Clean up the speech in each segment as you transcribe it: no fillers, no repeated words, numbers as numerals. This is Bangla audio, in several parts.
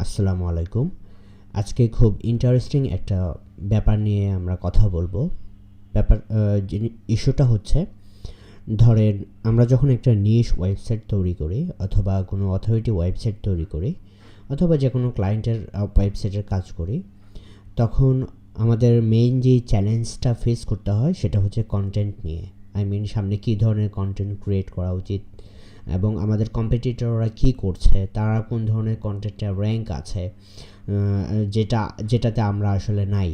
আসসালামু আলাইকুম। আজকে খুব ইন্টারেস্টিং একটা ব্যাপার নিয়ে আমরা কথা বলবো। ইস্যুটা হচ্ছে, ধরেন আমরা যখন একটা নিশ ওয়েবসাইট তৈরি করি অথবা কোনো অথরিটি ওয়েবসাইট তৈরি করি অথবা যে কোনো ক্লায়েন্টের ওয়েবসাইটের কাজ করি, তখন আমাদের মেইন যে চ্যালেঞ্জটা ফেস করতে হয় সেটা হচ্ছে কন্টেন্ট নিয়ে। সামনে কী ধরনের কন্টেন্ট ক্রিয়েট করা উচিত এবং আমাদের কম্পিটিটররা কী করছে, তারা কোন ধরনের কন্টেন্টের র্যাঙ্ক আছে যেটাতে আমরা আসলে নাই।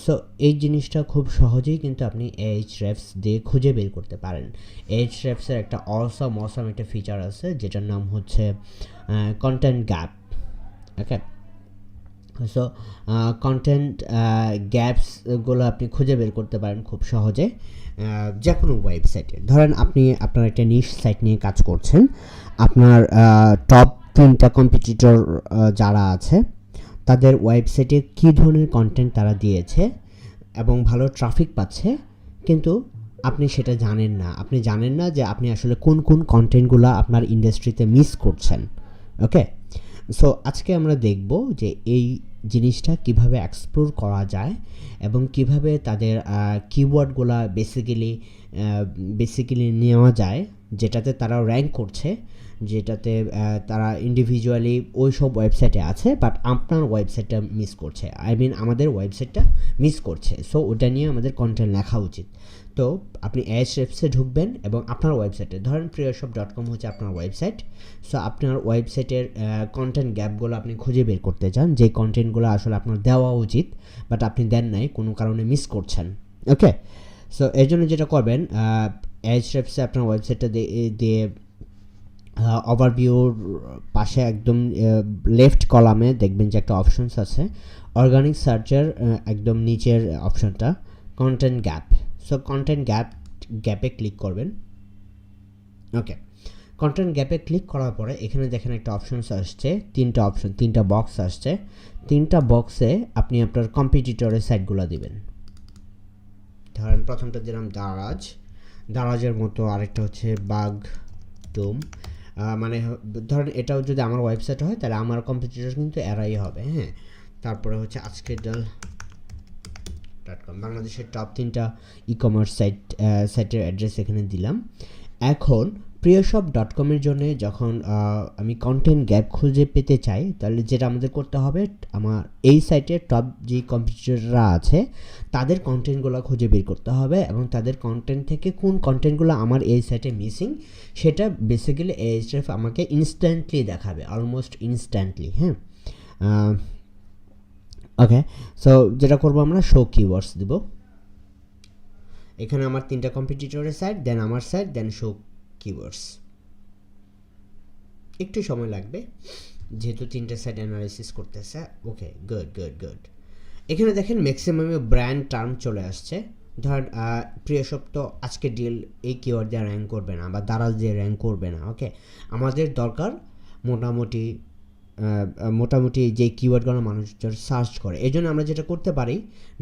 সো এই জিনিসটা খুব সহজেই কিন্তু আপনি ahrefs দিয়ে খুঁজে বের করতে পারেন। ahrefsের একটা অসম একটা ফিচার আছে যেটার নাম হচ্ছে কন্টেন্ট গ্যাপ। ওকে, সো কন্টেন্ট গ্যাপসগুলো আপনি খুঁজে বের করতে পারেন খুব সহজে যে কোনো ওয়েবসাইটে। ধরেন আপনি আপনার একটা নিশ সাইট নিয়ে কাজ করছেন, আপনার টপ 3টা কম্পিটিটর যারা আছে তাদের ওয়েবসাইটে কী ধরনের কন্টেন্ট তারা দিয়েছে এবং ভালো ট্রাফিক পাচ্ছে, কিন্তু আপনি সেটা জানেন না। আপনি জানেন না যে আপনি আসলে কোন কোন কন্টেন্টগুলো আপনার ইন্ডাস্ট্রিতে মিস করছেন। ওকে, সো আজকে আমরা দেখব যে এই জিনিসটা কিভাবে এক্সপ্লোর করা যায় এবং কিভাবে তাদের কিওয়ার্ডগুলো বেসিক্যালি নেওয়া যায় যেটাতে তারা র্যাঙ্ক করছে, যেটাতে তারা ইন্ডিভিজুয়ালি ওই সব ওয়েবসাইটে আছে বাট আপনার ওয়েবসাইটটা মিস করছে, আমাদের ওয়েবসাইটটা মিস করছে। সো ওটা নিয়ে আমাদের কন্টেন্ট লেখা উচিত। তো আপনি ahrefsে ঢুকবেন এবং আপনার ওয়েবসাইটে, ধরেন freeshop.com হচ্ছে আপনার ওয়েবসাইট। সো আপনার ওয়েবসাইটের কন্টেন্ট গ্যাপগুলো আপনি খুঁজে বের করতে চান, যে কন্টেন্টগুলো আসলে আপনার দেওয়া উচিত বাট আপনি দেন নাই, কোনো কারণে মিস করছেন। ওকে, সো এর জন্য যেটা করবেন, ahrefsে আপনার ওয়েবসাইটটা দিয়ে ওভারভিউর পাশে একদম লেফট কলামে দেখবেন যে একটা অপশনস আছে, অর্গানিক সার্চের একদম নিচের অপশনটা কন্টেন্ট গ্যাপ। সো কন্টেন্ট গ্যাপে ক্লিক করবেন। ওকে, কন্টেন্ট গ্যাপে ক্লিক করার পরে এখানে দেখেন একটা অপশনস আসছে, তিনটা বক্স আসছে। তিনটা বক্সে আপনি আপনার কম্পিটিটরের সাইটগুলো দিবেন। ধরেন প্রথমটা দিলাম দারাজের মতো, আরেকটা হচ্ছে বাগ টুম। ধরেন এটাও যদি আমার ওয়েবসাইট হয় তাহলে আমার কম্পিটিটর কিন্তু এরাই হবে। হ্যাঁ, তারপরে হচ্ছে আজকের.com, বাংলাদেশের টপ 3টা ই কমার্স সাইটের অ্যাড্রেস এখানে দিলাম। এখন freeshop.com এর জন্য যখন আমি কন্টেন্ট গ্যাপ খুঁজে পেতে চাই, তাহলে যেটা আমাদের করতে হবে, আমার এই সাইটের টপ যে কম্পিটিটররা আছে তাদের কন্টেন্টগুলো খুঁজে বের করতে হবে এবং তাদের কন্টেন্ট থেকে কোন কন্টেন্টগুলো আমার এই সাইটে মিসিং সেটা বেসিক্যালি ahref আমাকে ইনস্ট্যান্টলি দেখাবে, অলমোস্ট ইনস্ট্যান্টলি। হ্যাঁ, ওকে, সো যেটা করবো আমরা শো কিওয়ার্ডস দিব। এখানে আমার 3টা কম্পিটিটরের সাইট, দেন আমার সাইট, দেন শো কিওয়ার্ডস। একটু সময় লাগবে যেহেতু 3টা সাইট অ্যানালাইসিস করতেছে। ওকে, গুড। এখানে দেখেন ম্যাক্সিমামে ব্র্যান্ড টার্ম চলে আসছে। ধর প্রিয়শপ তো আজকে ডিল এই কিওয়ার্ড দিয়ে র্যাঙ্ক করবে না বা দারাজ দিয়ে র্যাঙ্ক করবে না। ওকে, আমাদের দরকার মোটামুটি যে কিওয়ার্ডগুলো মানুষজন সার্চ করে। এই জন্য আমরা যেটা করতে পারি,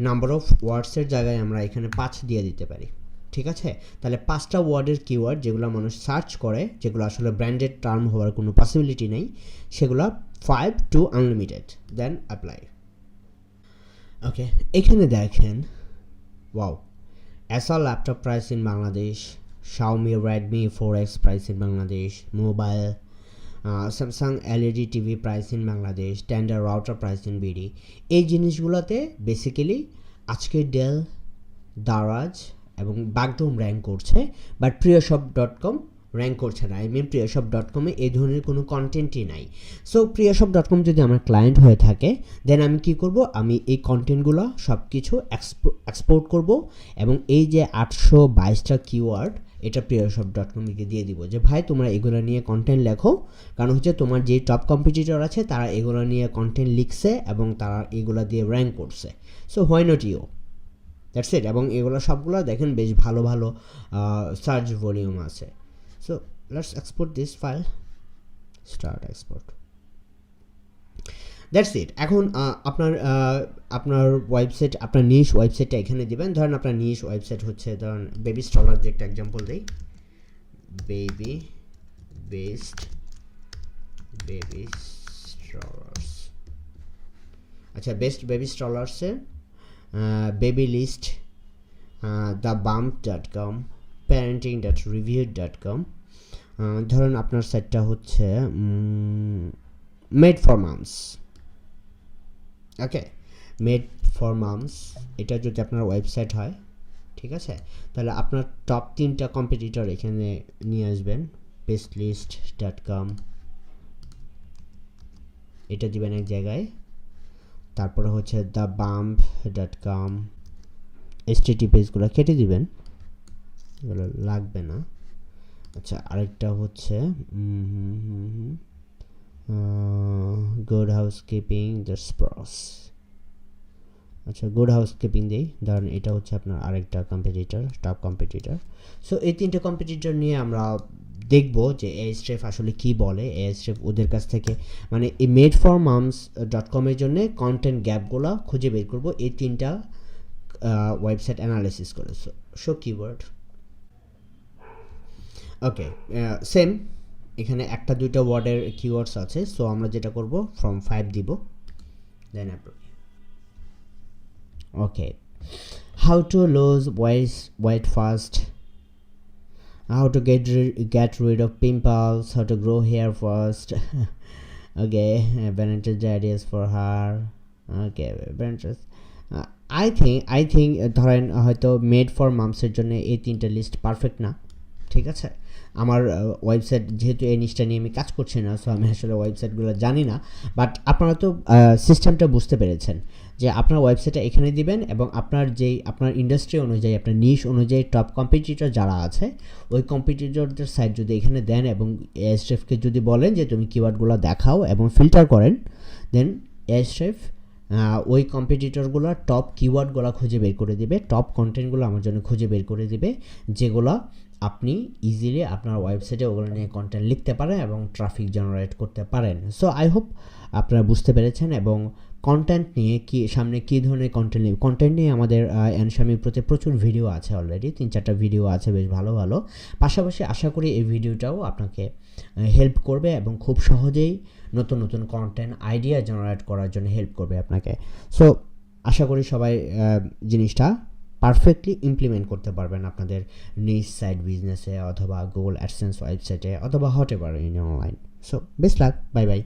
নাম্বার অফ ওয়ার্ডসের জায়গায় আমরা এখানে 5 দিয়ে দিতে পারি। ঠিক আছে, তাহলে 5টা ওয়ার্ডের কিওয়ার্ড যেগুলো মানুষ সার্চ করে, যেগুলো আসলে ব্র্যান্ডেড টার্ম হওয়ার কোনো পসিবিলিটি নেই, সেগুলো 5 to আনলিমিটেড, দেন অ্যাপ্লাই। ওকে, এখানে দেখেন, wow, Acer laptop price in Bangladesh, Xiaomi Redmi 4X price in Bangladesh, mobile Samsung LED TV price in Bangladesh, tender router price in BD. এই জিনিসগুলোতে বেসিক্যালি আজকে ডেল, দারাজ এবং বাগডোম র্যাঙ্ক করছে, বাট freeshop.com র্যাঙ্ক করছে না। freeshop.com এ এই ধরনের কোনো কন্টেন্টই নাই। সো freeshop.com যদি আমার ক্লায়েন্ট হয়ে থাকে, দেন আমি কি করব, আমি এই কন্টেন্টগুলো সব কিছু এক্সপোর্ট করব এবং এই যে 822টা কিওয়ার্ড, এটা freeshop.com কে দিয়ে দিব যে ভাই তোমরা এগুলো নিয়ে কন্টেন্ট লেখো, কারণ হচ্ছে তোমার যে টপ কম্পিটিটর আছে তারা এগুলো নিয়ে কন্টেন্ট লিখছে এবং তারা এগুলো দিয়ে র্যাঙ্ক করছে। So why not you, that's it. এবং এগুলো সবগুলো দেখেন বেশ ভালো সার্চ ভলিউম আছে। So let's export this file, start export, that's it. এখন আপনার ওয়েবসাইট, আপনার নিশ ওয়েবসাইটটা এখানে দিবেন। ধরেন আপনার নিশ ওয়েবসাইট হচ্ছে, ধরেন বেবি স্টলার, যে একটা এক্সাম্পল দিই, বেবি স্ট্রলার্স। আচ্ছা, বেস্ট বেবি স্ট্রলার্সে বেবি লিস্ট, thebump.com, parenting.review.com। ধরুন আপনার সাইটটা হচ্ছে made for moms. Okay, made for moms, এটা যদি আপনার ওয়েবসাইট হয়, ঠিক আছে, তাহলে আপনার টপ 3টা কম্পিটিটর এখানে নিয়ে আসবেন। bestlist.com, এটা দিবেন এক জায়গায়। তারপরে হচ্ছে thebump.com, https-গুলো কেটে দিবেন, এগুলো লাগবে না। আচ্ছা, আরেকটা হচ্ছে গুড হাউসকিপিং দ্য স্প্রস। আচ্ছা, গুড হাউসকিপিং দিই, ধরেন এটা হচ্ছে আপনার আরেকটা কম্পিটিটর, টপ কম্পিটিটর। সো এই 3টে কম্পিটিটর নিয়ে আমরা দেখব যে ahref আসলে কি বলে। ahref ওদের কাছ থেকে মানে এই madeformoms.com এর জন্য কন্টেন্ট গ্যাপগুলো খুঁজে বের করব এই 3টা ওয়েবসাইট অ্যানালাইসিস করে। সো কিওয়ার্ড, ওকে, সেম এখানে একটা দুইটা ওয়ার্ডের কিওয়ার্ডস আছে। সো আমরা যেটা করব from 5 দিব, দেন ওকে, how to lose weight fast, how to get rid of pimples, how to grow hair fast. Okay, Bennett's ideas for her. Okay, Bennett's I think ধরেন হয়তো মেড ফর মামসের জন্য এই 3টা লিস্ট পারফেক্ট না, ঠিক আছে। আমার ওয়েবসাইট যেহেতু এই নিচটা নিয়ে আমি কাজ করছি না, সো আমি আসলে ওয়েবসাইটগুলো জানি না, বাট আপনারা তো সিস্টেমটা বুঝতে পেরেছেন যে আপনার ওয়েবসাইটটা এখানে দিবেন এবং আপনার ইন্ডাস্ট্রি অনুযায়ী, আপনার নিশ অনুযায়ী টপ কম্পিটিটর যারা আছে ওই কম্পিটিটরদের সাইট যদি এখানে দেন এবং ahrefকে যদি বলেন যে তুমি কিওয়ার্ডগুলো দেখাও এবং ফিল্টার করেন, দেন ahref ওই কম্পিটিটরগুলো টপ কিওয়ার্ডগুলো খুঁজে বের করে দিবে, টপ কন্টেন্টগুলো আমার জন্য খুঁজে বের করে দিবে, যেগুলো আপনি ইজিলি আপনার ওয়েবসাইটে ওগুলো নিয়ে কন্টেন্ট লিখতে পারেন এবং ট্রাফিক জেনারেট করতে পারেন। সো আই হোপ আপনারা বুঝতে পেরেছেন। এবং কন্টেন্ট নিয়ে সামনে কী ধরনের কন্টেন্ট নিয়ে আমাদের শামির প্রতি প্রচুর ভিডিও আছে, অলরেডি 3-4টা ভিডিও আছে বেশ ভালো ভালো। পাশাপাশি আশা করি এই ভিডিওটাও আপনাকে হেল্প করবে এবং খুব সহজেই নতুন নতুন কন্টেন্ট আইডিয়া জেনারেট করার জন্য হেল্প করবে আপনাকে। সো আশা করি সবাই জিনিসটা পারফেক্টলি ইমপ্লিমেন্ট করতে পারবেন আপনাদের নিজ সাইট বিজনেসে অথবা গুগল অ্যাডসেন্স ওয়েবসাইটে অথবা hot ever in online. So best lakh, bye bye.